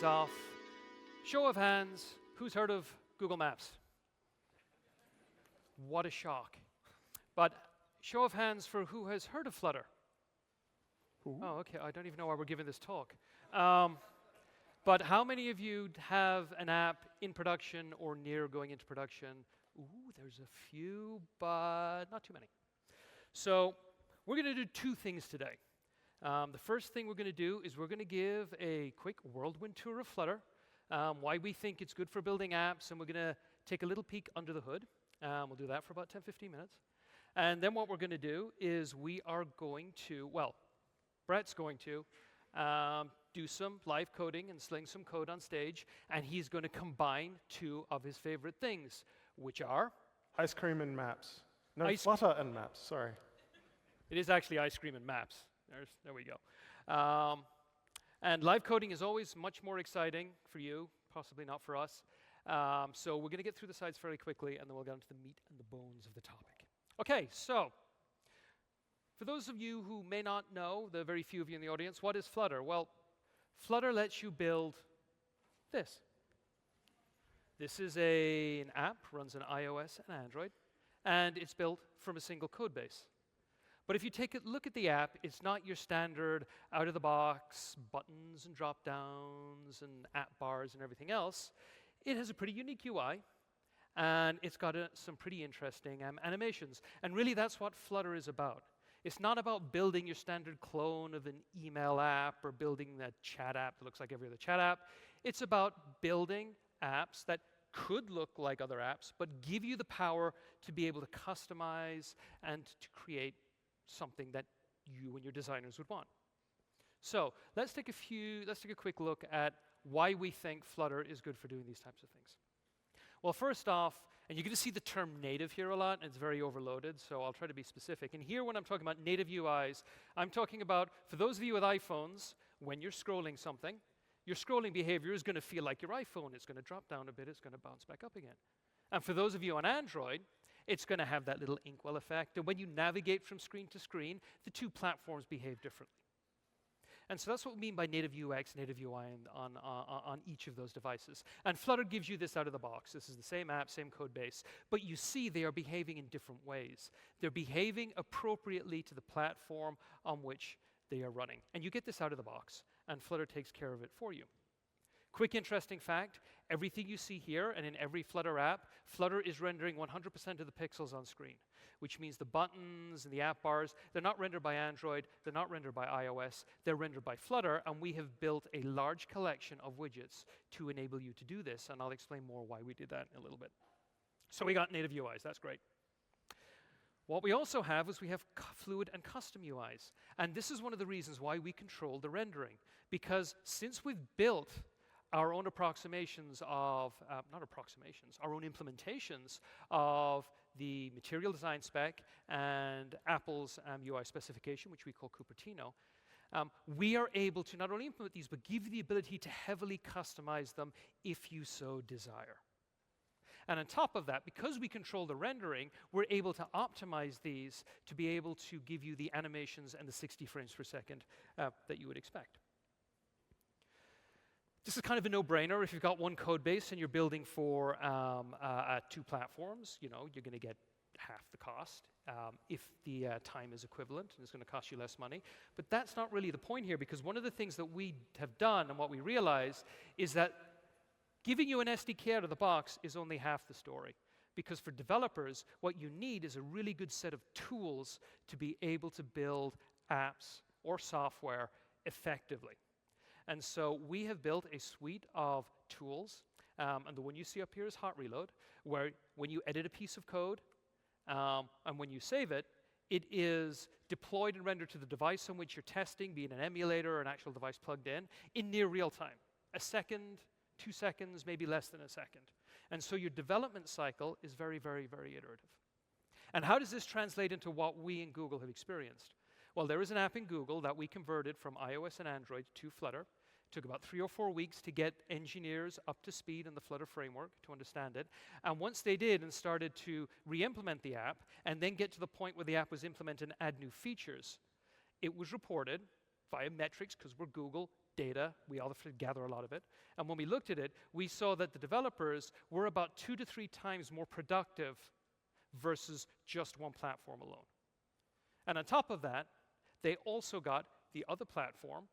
things off. Show of hands, who's heard of Google Maps? What a shock. But show of hands for who has heard of Flutter? Ooh. Oh, okay, I don't even know why we're giving this talk. But how many of you have an app in production or near going into production? Ooh, there's a few, but not too many. So we're going to do two things today. The first thing we're going to do is we're going to give a quick whirlwind tour of Flutter, why we think it's good for building apps, and we're going to take a little peek under the hood. We'll do that for about 10, 15 minutes. And then what we're going to do is we are going to, well, Brett's going to do some live coding and sling some code on stage, and he's going to combine two of his favorite things, which are? Ice cream and maps. No, Flutter and maps, sorry. It is actually ice cream and maps. There we go. And live coding is always much more exciting for you, possibly not for us. So we're going to get through the slides fairly quickly, and then we'll get into the meat and the bones of the topic. OK, so for those of you who may not know, the very few of you in the audience, what is Flutter? Well, Flutter lets you build this. This is an app, runs on iOS and Android, and it's built from a single code base. But if you take a look at the app, it's not your standard out-of-the-box buttons and drop-downs and app bars and everything else. It has a pretty unique UI, and it's got some pretty interesting animations. And really, that's what Flutter is about. It's not about building your standard clone of an email app or building a chat app that looks like every other chat app. It's about building apps that could look like other apps, but give you the power to be able to customize and to create something that you and your designers would want. So let's take a quick look at why we think Flutter is good for doing these types of things. Well, first off, and you're going to see the term native here a lot, and it's very overloaded, so I'll try to be specific. And here, when I'm talking about native UIs, I'm talking about, for those of you with iPhones, when you're scrolling something, your scrolling behavior is going to feel like your iPhone. It's going to drop down a bit. It's going to bounce back up again. And for those of you on Android, it's going to have that little inkwell effect. And when you navigate from screen to screen, the two platforms behave differently. And so that's what we mean by native UX, native UI on each of those devices. And Flutter gives you this out of the box. This is the same app, same code base. But you see they are behaving in different ways. They're behaving appropriately to the platform on which they are running. And you get this out of the box, and Flutter takes care of it for you. Quick interesting fact, everything you see here and in every Flutter app, Flutter is rendering 100% of the pixels on screen, which means the buttons and the app bars, they're not rendered by Android, they're not rendered by iOS, they're rendered by Flutter, and we have built a large collection of widgets to enable you to do this, and I'll explain more why we did that in a little bit. So we got native UIs, that's great. What we also have is we have fluid and custom UIs, and this is one of the reasons why we control the rendering, because since we've built our own approximations of, not approximations, our own implementations of the material design spec and Apple's UI specification, which we call Cupertino, we are able to not only implement these, but give you the ability to heavily customize them if you so desire. And on top of that, because we control the rendering, we're able to optimize these to be able to give you the animations and the 60 frames per second that you would expect. This is kind of a no-brainer. If you've got one code base and you're building for two platforms, you're going to get half the cost if the time is equivalent, and it's going to cost you less money. But that's not really the point here, because one of the things that we have done and what we realize is that giving you an SDK out of the box is only half the story. Because for developers, what you need is a really good set of tools to be able to build apps or software effectively. And so we have built a suite of tools, and the one you see up here is Hot Reload, where when you edit a piece of code and when you save it, it is deployed and rendered to the device on which you're testing, be it an emulator or an actual device plugged in near real time. A second, 2 seconds, maybe less than a second. And so your development cycle is very, very, very iterative. And how does this translate into what we in Google have experienced? Well, there is an app in Google that we converted from iOS and Android to Flutter. It took about 3 or 4 weeks to get engineers up to speed in the Flutter framework to understand it. And once they did and started to re-implement the app and then get to the point where the app was implemented and add new features, it was reported via metrics, because we're Google, data. We all have to gather a lot of it. And when we looked at it, we saw that the developers were about 2 to 3 times more productive versus just one platform alone. And on top of that, they also got the other platform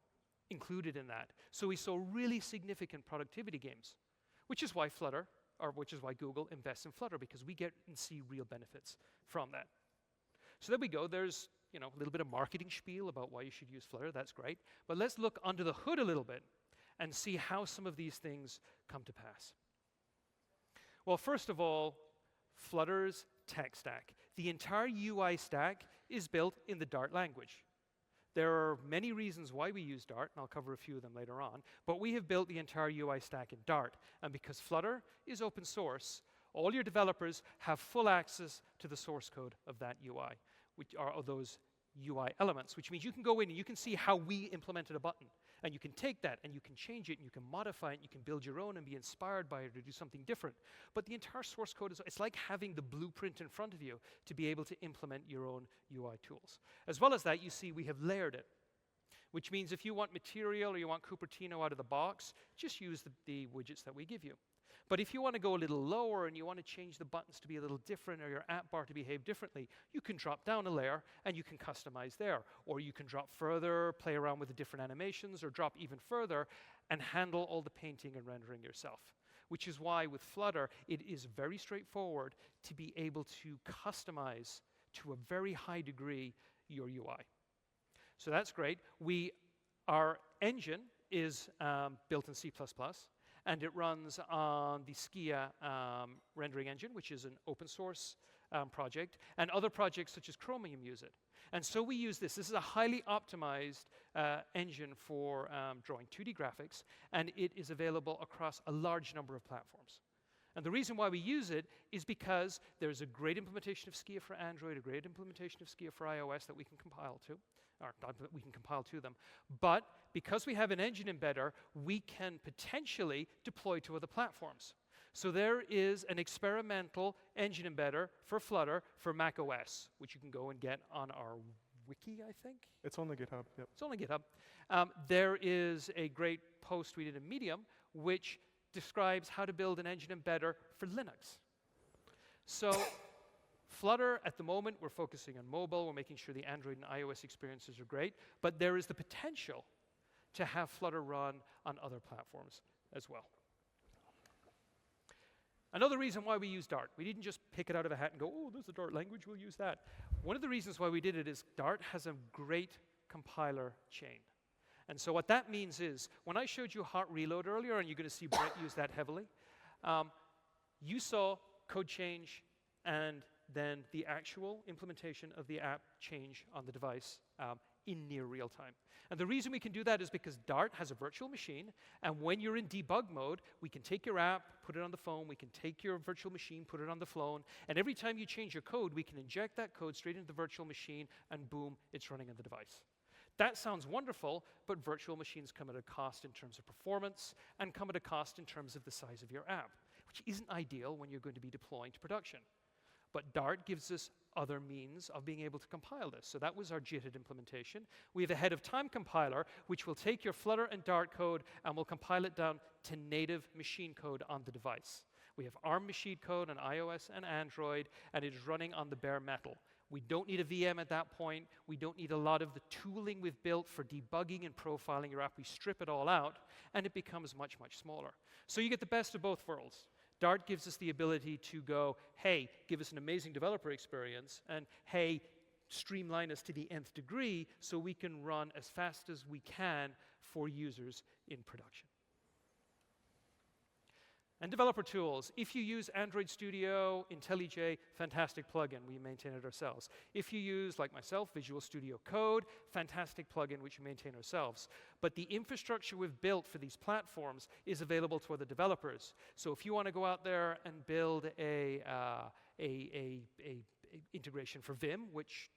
included in that. So we saw really significant productivity gains, which is why Google invests in Flutter, because we get and see real benefits from that. So there we go. There's a little bit of marketing spiel about why you should use Flutter. That's great. But let's look under the hood a little bit and see how some of these things come to pass. Well, first of all, Flutter's tech stack. The entire UI stack is built in the Dart language. There are many reasons why we use Dart, and I'll cover a few of them later on, but we have built the entire UI stack in Dart. And because Flutter is open source, all your developers have full access to the source code of that UI, which are those UI elements, which means you can go in and you can see how we implemented a button. And you can take that and you can change it and you can modify it and you can build your own and be inspired by it or do something different. But the entire source code it's like having the blueprint in front of you to be able to implement your own UI tools. As well as that, you see we have layered it, which means if you want material or you want Cupertino out of the box, just use the widgets that we give you. But if you want to go a little lower and you want to change the buttons to be a little different or your app bar to behave differently, you can drop down a layer and you can customize there. Or you can drop further, play around with the different animations, or drop even further and handle all the painting and rendering yourself. Which is why with Flutter, it is very straightforward to be able to customize to a very high degree your UI. So that's great. Our engine is built in C++. And it runs on the Skia rendering engine, which is an open source project, and other projects such as Chromium use it. And so we use this. This is a highly optimized engine for drawing 2D graphics, and it is available across a large number of platforms. And the reason why we use it is because there's a great implementation of Skia for Android, a great implementation of Skia for iOS that we can compile to. Or not that we can compile to them. But because we have an engine embedder, we can potentially deploy to other platforms. So there is an experimental engine embedder for Flutter for macOS, which you can go and get on our wiki, I think. It's on the GitHub, yep. It's on the GitHub. There is a great post we did in Medium, which describes how to build an engine embedder for Linux. So Flutter, at the moment, we're focusing on mobile. We're making sure the Android and iOS experiences are great. But there is the potential to have Flutter run on other platforms as well. Another reason why we use Dart. We didn't just pick it out of a hat and go, oh, there's a Dart language, we'll use that. One of the reasons why we did it is Dart has a great compiler chain. And so what that means is, when I showed you hot reload earlier, and you're going to see Brett use that heavily, you saw code change and then the actual implementation of the app change on the device in near real time. And the reason we can do that is because Dart has a virtual machine, and when you're in debug mode, we can take your app, put it on the phone, we can take your virtual machine, put it on the phone, and every time you change your code, we can inject that code straight into the virtual machine, and boom, it's running on the device. That sounds wonderful, but virtual machines come at a cost in terms of performance and come at a cost in terms of the size of your app, which isn't ideal when you're going to be deploying to production. But Dart gives us other means of being able to compile this. So that was our JIT implementation. We have a ahead-of-time compiler, which will take your Flutter and Dart code and will compile it down to native machine code on the device. We have ARM machine code on iOS and Android, and it is running on the bare metal. We don't need a VM at that point. We don't need a lot of the tooling we've built for debugging and profiling your app. We strip it all out, and it becomes much, much smaller. So you get the best of both worlds. Dart gives us the ability to go, hey, give us an amazing developer experience, and hey, streamline us to the nth degree so we can run as fast as we can for users in production. And developer tools. If you use Android Studio, IntelliJ, fantastic plugin. We maintain it ourselves. If you use, like myself, Visual Studio Code, fantastic plugin which we maintain ourselves. But the infrastructure we've built for these platforms is available to other developers. So if you want to go out there and build a integration for Vim, which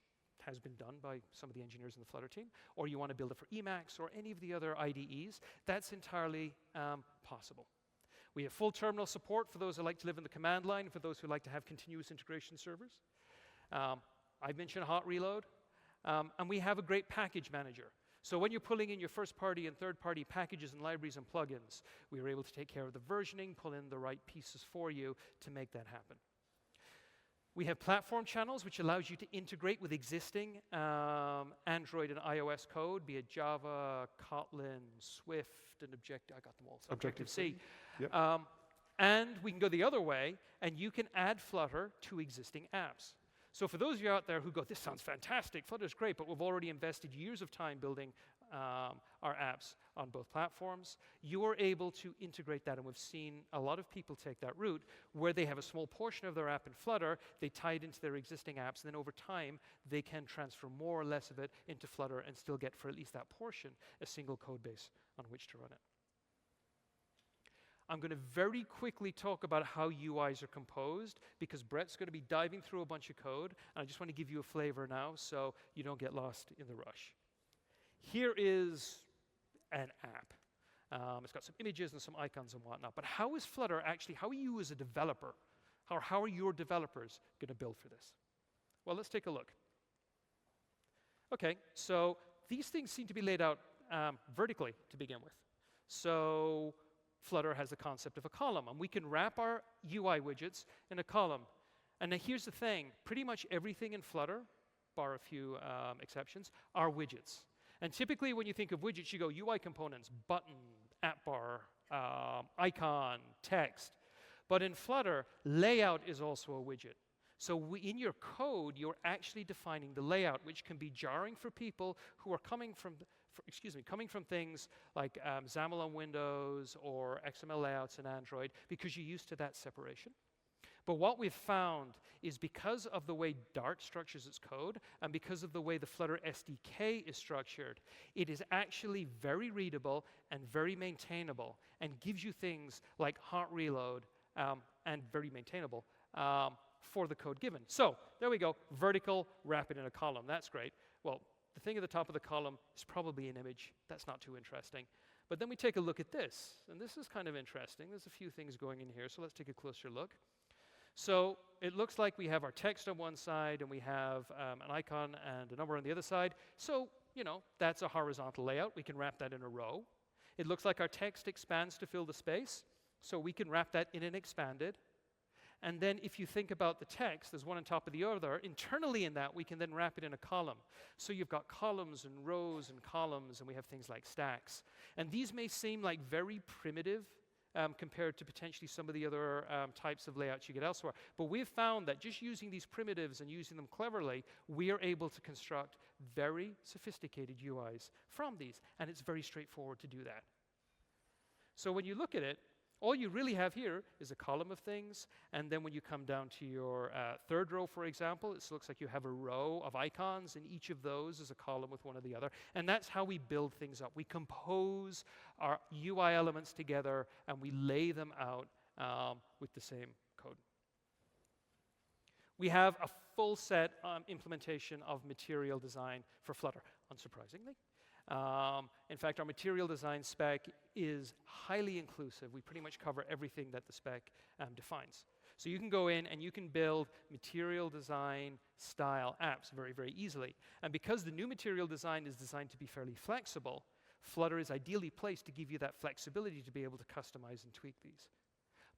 has been done by some of the engineers in the Flutter team, or you want to build it for Emacs or any of the other IDEs, that's entirely possible. We have full terminal support for those who like to live in the command line, for those who like to have continuous integration servers. I've mentioned hot reload. And we have a great package manager. So when you're pulling in your first-party and third-party packages and libraries and plugins, we were able to take care of the versioning, pull in the right pieces for you to make that happen. We have platform channels, which allows you to integrate with existing Android and iOS code, be it Java, Kotlin, Swift, and Objective. I got them all. So Objective-C. Yep. And we can go the other way, and you can add Flutter to existing apps. So for those of you out there who go, this sounds fantastic, Flutter's great, but we've already invested years of time building our apps on both platforms, you are able to integrate that, and we've seen a lot of people take that route where they have a small portion of their app in Flutter, they tie it into their existing apps, and then over time, they can transfer more or less of it into Flutter and still get, for at least that portion, a single code base on which to run it. I'm going to very quickly talk about how UIs are composed because Brett's going to be diving through a bunch of code, and I just want to give you a flavor now so you don't get lost in the rush. Here is an app. It's got some images and some icons and whatnot, but how is Flutter actually, how are you as a developer, or how are your developers going to build for this? Well, let's take a look. Okay, so these things seem to be laid out vertically to begin with. So Flutter has the concept of a column, and we can wrap our UI widgets in a column. And now here's the thing, pretty much everything in Flutter, bar a few exceptions, are widgets. And typically when you think of widgets, you go UI components, button, app bar, icon, text. But in Flutter, layout is also a widget. So in your code, you're actually defining the layout, which can be jarring for people who are coming from things like XAML on Windows or XML layouts in Android, because you're used to that separation. But what we've found is because of the way Dart structures its code and because of the way the Flutter SDK is structured, it is actually very readable and very maintainable and gives you things like hot reload and very maintainable for the code given. So there we go, vertical, wrap it in a column. That's great. Well, the thing at the top of the column is probably an image. That's not too interesting. But then we take a look at this, and this is kind of interesting. There's a few things going in here, so let's take a closer look. So it looks like we have our text on one side, and we have an icon and a number on the other side. So, you know, that's a horizontal layout. We can wrap that in a row. It looks like our text expands to fill the space, so we can wrap that in an expanded. And then if you think about the text, there's one on top of the other. Internally in that, we can then wrap it in a column. So you've got columns and rows and columns, and we have things like stacks. And these may seem like very primitive compared to potentially some of the other types of layouts you get elsewhere. But we've found that just using these primitives and using them cleverly, we are able to construct very sophisticated UIs from these. And it's very straightforward to do that. So when you look at it, all you really have here is a column of things, and then when you come down to your third row, for example, it looks like you have a row of icons, and each of those is a column with one or the other. And that's how we build things up. We compose our UI elements together, and we lay them out with the same code. We have a full set implementation of material design for Flutter, unsurprisingly. In fact, our material design spec is highly inclusive. We pretty much cover everything that the spec defines. So you can go in and you can build material design style apps very, very easily. And because the new material design is designed to be fairly flexible, Flutter is ideally placed to give you that flexibility to be able to customize and tweak these.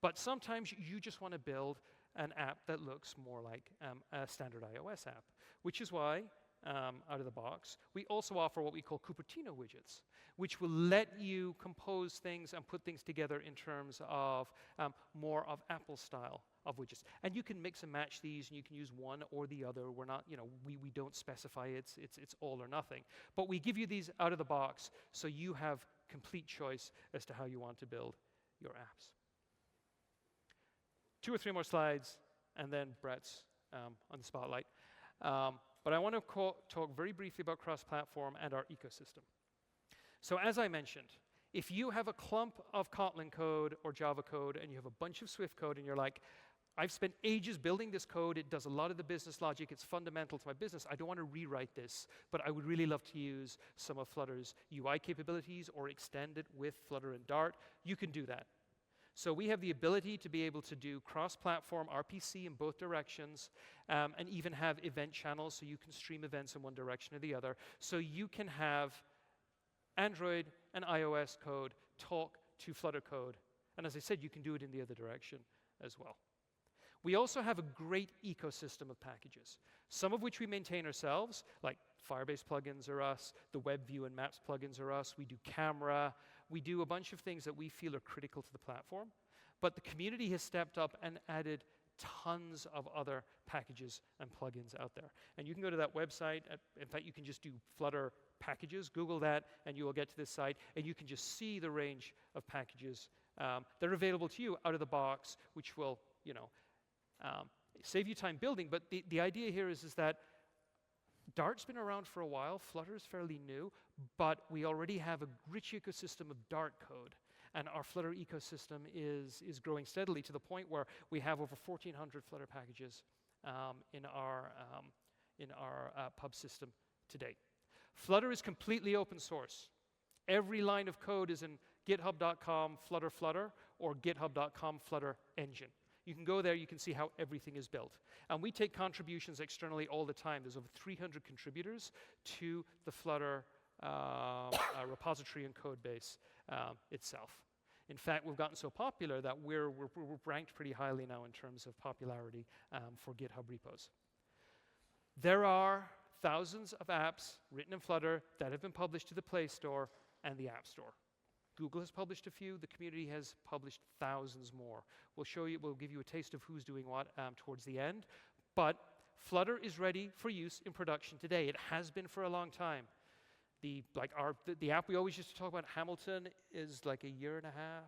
But sometimes you just want to build an app that looks more like a standard iOS app, which is why out of the box, we also offer what we call Cupertino widgets, which will let you compose things and put things together in terms of more of Apple style of widgets. And you can mix and match these, and you can use one or the other. We're not, you know, we don't specify it's all or nothing. But we give you these out of the box so you have complete choice as to how you want to build your apps. 2 or 3 more slides, and then Brett's on the spotlight. But I want to talk very briefly about cross-platform and our ecosystem. So as I mentioned, if you have a clump of Kotlin code or Java code and you have a bunch of Swift code and you're like, I've spent ages building this code, it does a lot of the business logic, it's fundamental to my business, I don't want to rewrite this, but I would really love to use some of Flutter's UI capabilities or extend it with Flutter and Dart, you can do that. So we have the ability to be able to do cross-platform RPC in both directions and even have event channels so you can stream events in one direction or the other. So you can have Android and iOS code talk to Flutter code. And as I said, you can do it in the other direction as well. We also have a great ecosystem of packages, some of which we maintain ourselves, like Firebase plugins are us, the WebView and Maps plugins are us, we do camera, we do a bunch of things that we feel are critical to the platform. But the community has stepped up and added tons of other packages and plugins out there. And you can go to that website. In fact, you can just do Flutter packages, Google that, and you will get to this site, and you can just see the range of packages that are available to you out of the box, which will, save you time building. But the idea here is that Dart's been around for a while, Flutter is fairly new, but we already have a rich ecosystem of Dart code. And our Flutter ecosystem is growing steadily to the point where we have over 1,400 Flutter packages in our pub system to date. Flutter is completely open source. Every line of code is in github.com Flutter or github.com Flutter engine. You can go there, you can see how everything is built. And we take contributions externally all the time. There's over 300 contributors to the Flutter repository and code base itself. In fact, we've gotten so popular that we're ranked pretty highly now in terms of popularity for GitHub repos. There are thousands of apps written in Flutter that have been published to the Play Store and the App Store. Google has published a few, the community has published thousands more. We'll give you a taste of who's doing what towards the end. But Flutter is ready for use in production today. It has been for a long time. The app we always used to talk about, Hamilton, is like a year and a half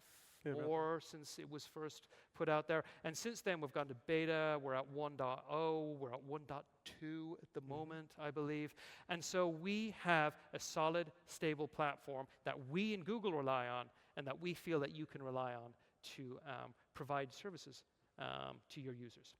more since it was first put out there. And since then, we've gone to beta. We're at 1.0. We're at 1.2 at the moment, I believe. And so we have a solid, stable platform that we in Google rely on and that we feel that you can rely on to provide services to your users.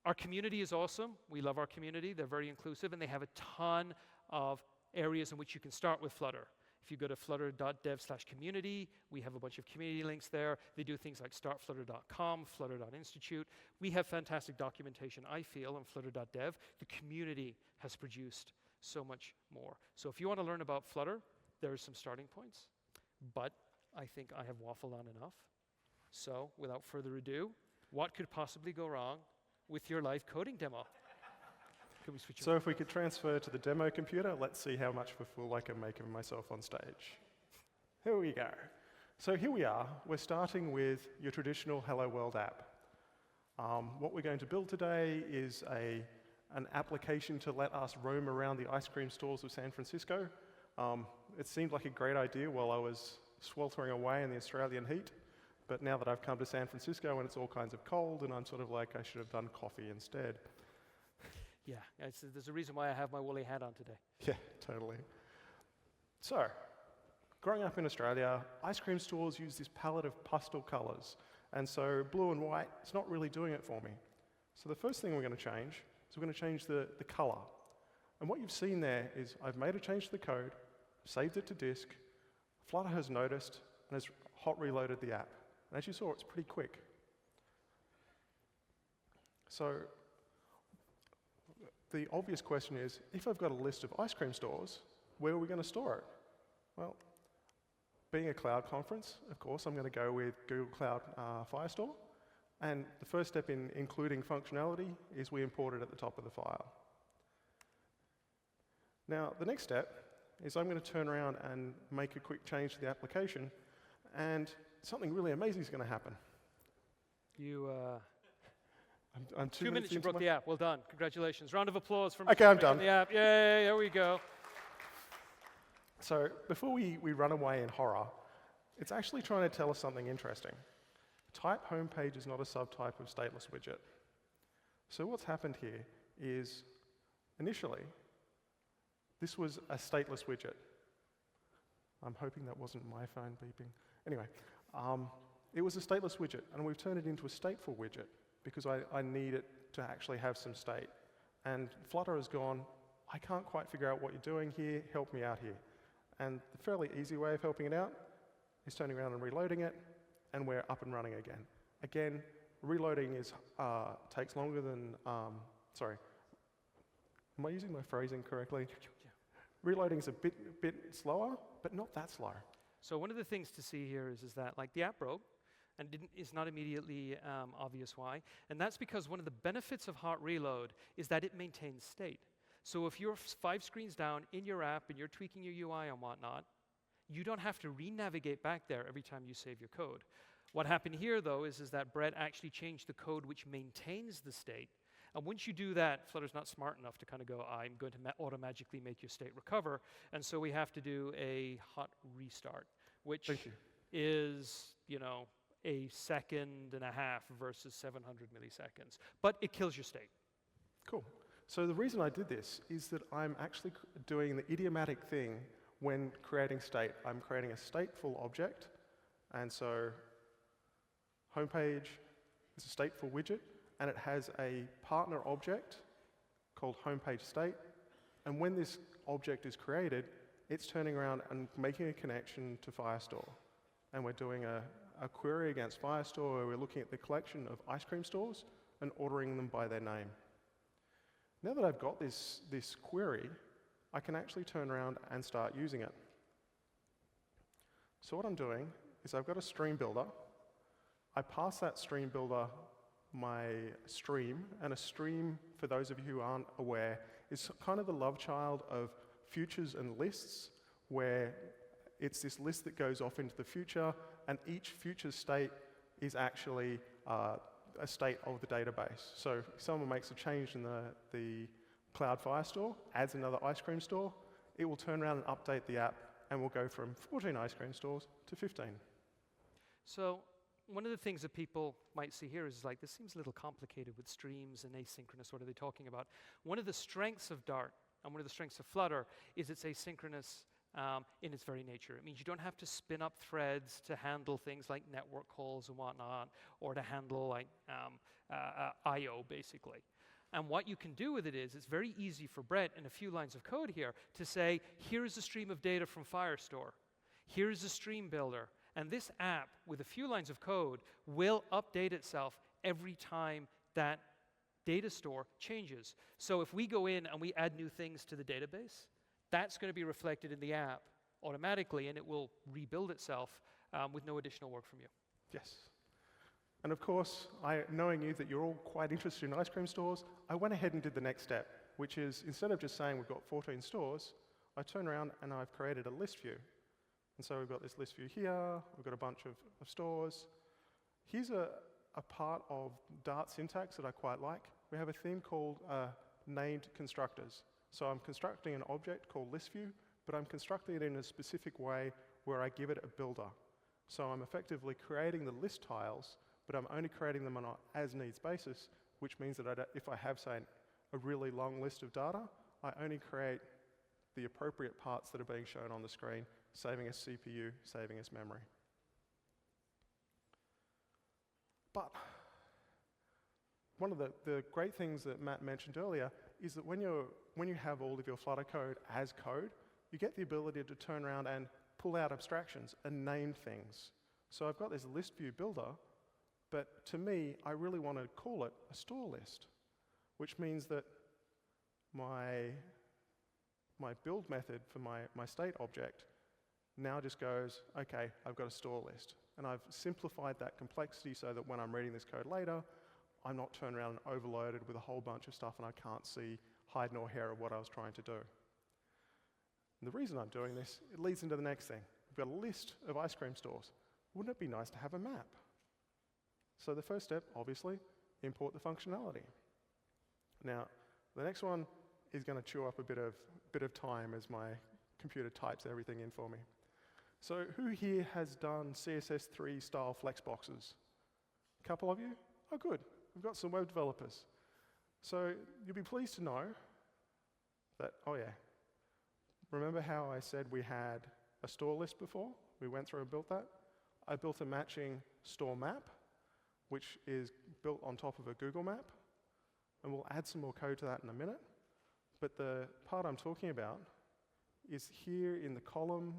Our community is awesome. We love our community. They're very inclusive, and they have a ton of areas in which you can start with Flutter. If you go to flutter.dev/community, we have a bunch of community links there. They do things like startflutter.com, flutter.institute. We have fantastic documentation, I feel, on flutter.dev. The community has produced so much more. So if you want to learn about Flutter, there are some starting points. But I think I have waffled on enough. So without further ado, what could possibly go wrong with your live coding demo? So if we could transfer to the demo computer, let's see how much of a fool I can make of myself on stage. Here we go. So here we are. We're starting with your traditional Hello World app. What we're going to build today is an application to let us roam around the ice cream stores of San Francisco. It seemed like a great idea while I was sweltering away in the Australian heat. But now that I've come to San Francisco and it's all kinds of cold, and I'm sort of like, I should have done coffee instead. Yeah, there's a reason why I have my woolly hat on today. Yeah, totally. So, growing up in Australia, ice cream stores use this palette of pastel colors. And so blue and white, it's not really doing it for me. So the first thing we're going to change is we're going to change the color. And what you've seen there is I've made a change to the code, saved it to disk, Flutter has noticed, and has hot reloaded the app. And as you saw, it's pretty quick. So the obvious question is, if I've got a list of ice cream stores, where are we going to store it? Well, being a cloud conference, of course, I'm going to go with Google Cloud Firestore. And the first step in including functionality is we import it at the top of the file. Now, the next step is I'm going to turn around and make a quick change to the application, and something really amazing is going to happen. I'm 2 minutes, you broke the app. Well done. Congratulations. Round of applause from Okay, I'm done. the app. Yay, there we go. So before we run away in horror, it's actually trying to tell us something interesting. Type homepage is not a subtype of stateless widget. So what's happened here is, initially, this was a stateless widget. I'm hoping that wasn't my phone beeping. Anyway, it was a stateless widget, and we've turned it into a stateful widget, because I need it to actually have some state. And Flutter has gone, I can't quite figure out what you're doing here, help me out here. And the fairly easy way of helping it out is turning around and reloading it, and we're up and running again. Again, reloading takes longer than, sorry, am I using my phrasing correctly? Yeah. reloading is a bit slower, but not that slow. So one of the things to see here is that like the app broke, and is not immediately obvious why. And that's because one of the benefits of hot reload is that it maintains state. So if you're 5 screens down in your app and you're tweaking your UI and whatnot, you don't have to re-navigate back there every time you save your code. What happened here, though, is that Brett actually changed the code which maintains the state. And once you do that, Flutter's not smart enough to kind of go, I'm going to automatically make your state recover. And so we have to do a hot restart, which is, you know, a 1.5 seconds versus 700 milliseconds. But it kills your state. Cool. So the reason I did this is that I'm actually doing the idiomatic thing when creating state. I'm creating a stateful object. And so homepage is a stateful widget, and it has a partner object called homepage state. And when this object is created, it's turning around and making a connection to Firestore. And we're doing a query against Firestore where we're looking at the collection of ice cream stores and ordering them by their name. Now that I've got this query, I can actually turn around and start using it. So what I'm doing is I've got a stream builder. I pass that stream builder my stream, and a stream, for those of you who aren't aware, is kind of the love child of futures and lists, where it's this list that goes off into the future, and each future state is actually a state of the database. So if someone makes a change in the Cloud Firestore, adds another ice cream store, it will turn around and update the app, and we'll go from 14 ice cream stores to 15. So one of the things that people might see here is like, this seems a little complicated with streams and asynchronous. What are they talking about? One of the strengths of Dart and one of the strengths of Flutter is it's asynchronous in its very nature. It means you don't have to spin up threads to handle things like network calls and whatnot, or to handle like I/O basically. And what you can do with it is, it's very easy for Brett in a few lines of code here to say, here's a stream of data from Firestore. Here's a stream builder. And this app, with a few lines of code, will update itself every time that data store changes. So if we go in and we add new things to the database, that's going to be reflected in the app automatically, and it will rebuild itself with no additional work from you. Yes. And of course, knowing you that you're all quite interested in ice cream stores, I went ahead and did the next step, which is instead of just saying we've got 14 stores, I turn around and I've created a list view. And so we've got this list view here, we've got a bunch of stores. Here's a part of Dart syntax that I quite like. We have a theme called named constructors. So I'm constructing an object called ListView, but I'm constructing it in a specific way where I give it a builder. So I'm effectively creating the list tiles, but I'm only creating them on an as-needs basis, which means that if I have, say, a really long list of data, I only create the appropriate parts that are being shown on the screen, saving as CPU, saving as memory. But one of the great things that Matt mentioned earlier is that when you have all of your Flutter code as code, you get the ability to turn around and pull out abstractions and name things. So I've got this ListView Builder, but to me, I really want to call it a store list, which means that my build method for my state object now just goes, okay, I've got a store list. And I've simplified that complexity so that when I'm reading this code later, I'm not turned around and overloaded with a whole bunch of stuff and I can't see hide nor hair of what I was trying to do. And the reason I'm doing this, it leads into the next thing. We've got a list of ice cream stores. Wouldn't it be nice to have a map? So the first step, obviously, import the functionality. Now, the next one is going to chew up a bit of time as my computer types everything in for me. So who here has done CSS3 style flexboxes? A couple of you? Oh, good. We've got some web developers. So you'll be pleased to know that, oh yeah, remember how I said we had a store list before? We went through and built that. I built a matching store map, which is built on top of a Google map. And we'll add some more code to that in a minute. But the part I'm talking about is here in the column.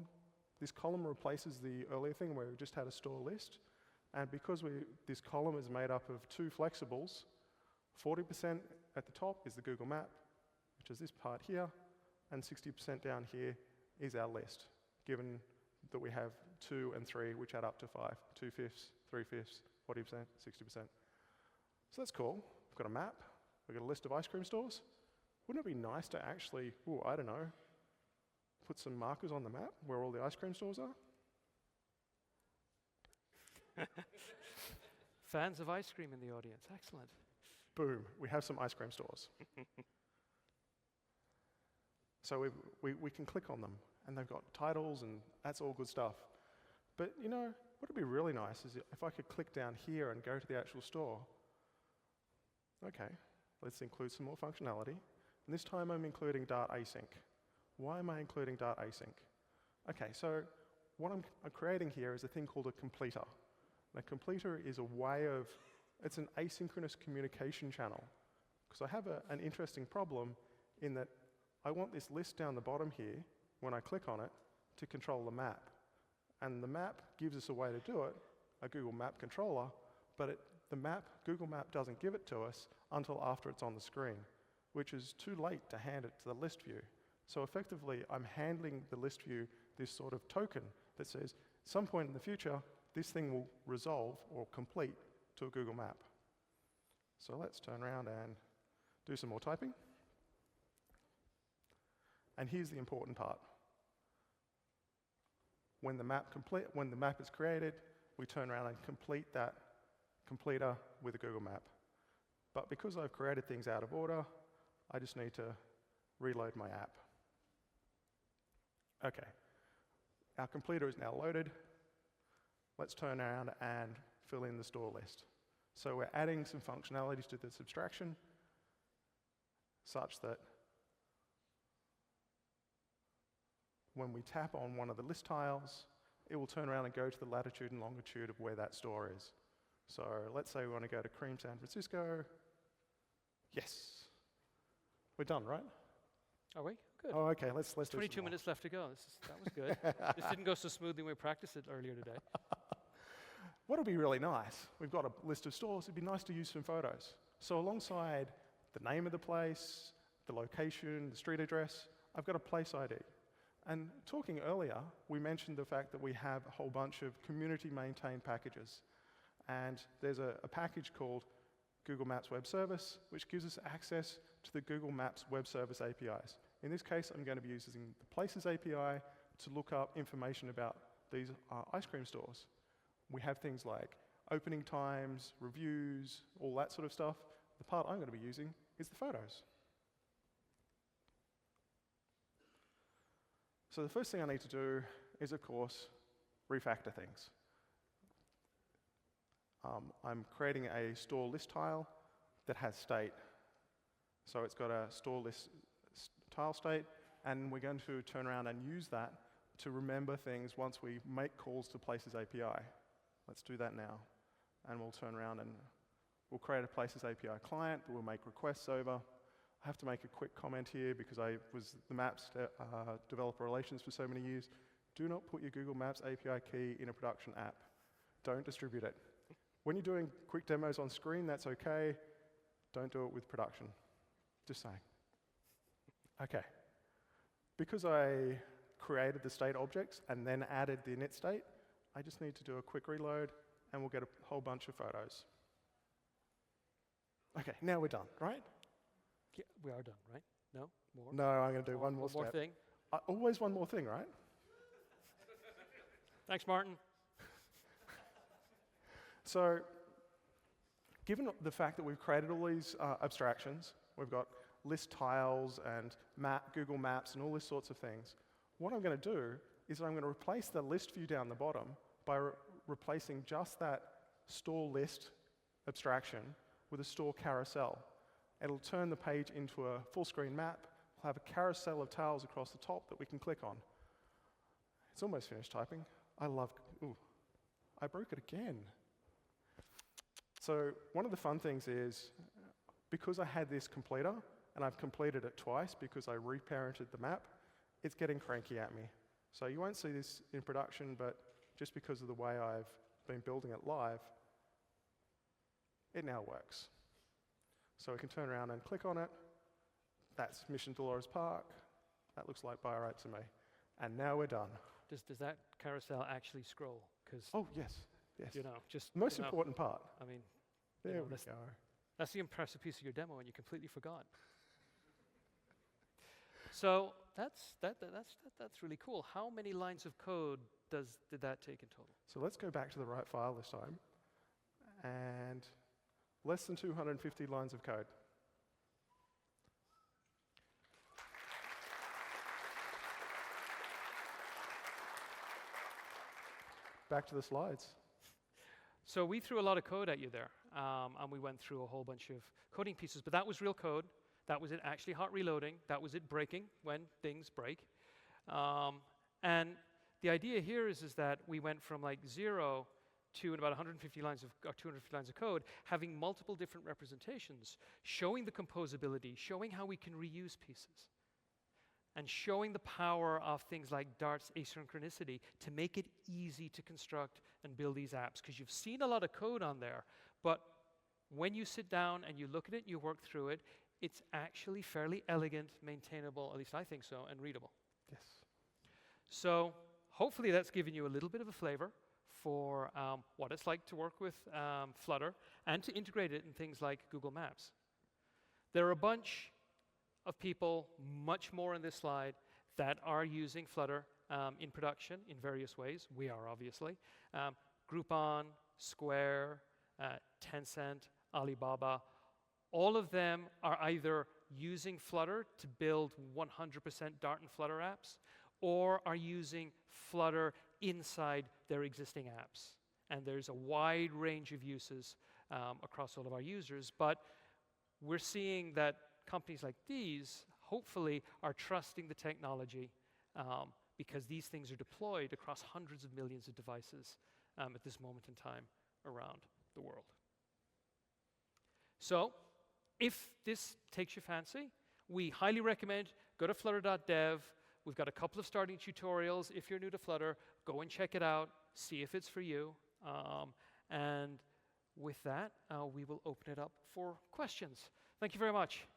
This column replaces the earlier thing where we just had a store list. And because this column is made up of 2 flexibles, 40% at the top is the Google map, which is this part here. and 60% down here is our list, given that we have 2 and 3, which add up to 5. 2/5, 3/5, 40%, 60%. So that's cool. We've got a map. We've got a list of ice cream stores. Wouldn't it be nice to actually, I don't know, put some markers on the map where all the ice cream stores are? Fans of ice cream in the audience. Excellent. Boom, we have some ice cream stores. So we can click on them, and they've got titles, and that's all good stuff. But you know, what would be really nice is if I could click down here and go to the actual store. Okay, let's include some more functionality. And this time I'm including Dart async. Why am I including Dart async? Okay, so what I'm creating here is a thing called a completer. And a completer is a way of, it's an asynchronous communication channel. Because I have an interesting problem in that I want this list down the bottom here, when I click on it, to control the map. And the map gives us a way to do it, a Google Map controller, but Google Map doesn't give it to us until after it's on the screen, which is too late to hand it to the list view. So effectively, I'm handling the list view this sort of token that says, at some point in the future, this thing will resolve or complete to a Google Map. So let's turn around and do some more typing. And here's the important part. When the map is created, we turn around and complete that completer with a Google Map. But because I've created things out of order, I just need to reload my app. Okay, our completer is now loaded. Let's turn around and fill in the store list. So we're adding some functionalities to this abstraction such that when we tap on one of the list tiles, it will turn around and go to the latitude and longitude of where that store is. So let's say we want to go to Cream San Francisco. Yes. We're done, right? Are we? Good. Oh, okay, let's do 22 some more. minutes left to go. That was good. This didn't go so smoothly when we practiced it earlier today. What would be really nice, we've got a list of stores, it'd be nice to use some photos. So alongside the name of the place, the location, the street address, I've got a place ID. And talking earlier, we mentioned the fact that we have a whole bunch of community-maintained packages. And there's a package called Google Maps Web Service, which gives us access to the Google Maps Web Service APIs. In this case, I'm going to be using the Places API to look up information about these ice cream stores. We have things like opening times, reviews, all that sort of stuff. The part I'm going to be using is the photos. So the first thing I need to do is, of course, refactor things. I'm creating a store list tile that has state. So it's got a store list tile state, and we're going to turn around and use that to remember things once we make calls to Places API. Let's do that now. And we'll turn around and we'll create a Places API client that we'll make requests over. I have to make a quick comment here because I was the Maps developer relations for so many years. Do not put your Google Maps API key in a production app. Don't distribute it. When you're doing quick demos on screen, that's okay. Don't do it with production. Just saying. Okay. Because I created the state objects and then added the init state, I just need to do a quick reload and we'll get a whole bunch of photos. Okay, now we're done, right? Yeah, we are done, right? No? More? No, I'm going to do one more step. One more thing? Always one more thing, right? Thanks, Martin. So, given the fact that we've created all these abstractions, we've got list tiles and Google Maps and all these sorts of things, what I'm going to do is I'm going to replace the list view down the bottom by replacing just that store list abstraction with a store carousel. It'll turn the page into a full screen map. We'll have a carousel of tiles across the top that we can click on. It's almost finished typing. I broke it again. So one of the fun things is, because I had this completer, and I've completed it twice because I reparented the map, it's getting cranky at me. So you won't see this in production, but just because of the way I've been building it live, it now works. So we can turn around and click on it. That's Mission Dolores Park. That looks like by right to me. And now we're done. Does that carousel actually scroll? Because, Oh, yes, yes. just Most you know, important part. I mean, There we that's- go. that's the impressive piece of your demo, and you completely forgot. So that's really cool. How many lines of code did that take in total? So let's go back to the right file this time. And less than 250 lines of code. Back to the slides. So we threw a lot of code at you there, and we went through a whole bunch of coding pieces, but that was real code. That was it actually hot reloading. That was it breaking when things break. And the idea here is that we went from like 0 to about 150 lines of, or 250 lines of code, having multiple different representations, showing the composability, showing how we can reuse pieces, and showing the power of things like Dart's asynchronicity to make it easy to construct and build these apps. Because you've seen a lot of code on there, but when you sit down and you look at it, you work through it, it's actually fairly elegant, maintainable, at least I think so, and readable. Yes. So hopefully that's given you a little bit of a flavor for what it's like to work with Flutter and to integrate it in things like Google Maps. There are a bunch of people, much more in this slide, that are using Flutter in production in various ways. We are, obviously. Groupon, Square, Tencent, Alibaba, all of them are either using Flutter to build 100% Dart and Flutter apps, or are using Flutter inside their existing apps. And there's a wide range of uses across all of our users, but we're seeing that companies like these hopefully are trusting the technology because these things are deployed across hundreds of millions of devices at this moment in time around the world. So, if this takes your fancy, we highly recommend go to flutter.dev. We've got a couple of starting tutorials. If you're new to Flutter, go and check it out, see if it's for you. And with that, we will open it up for questions. Thank you very much.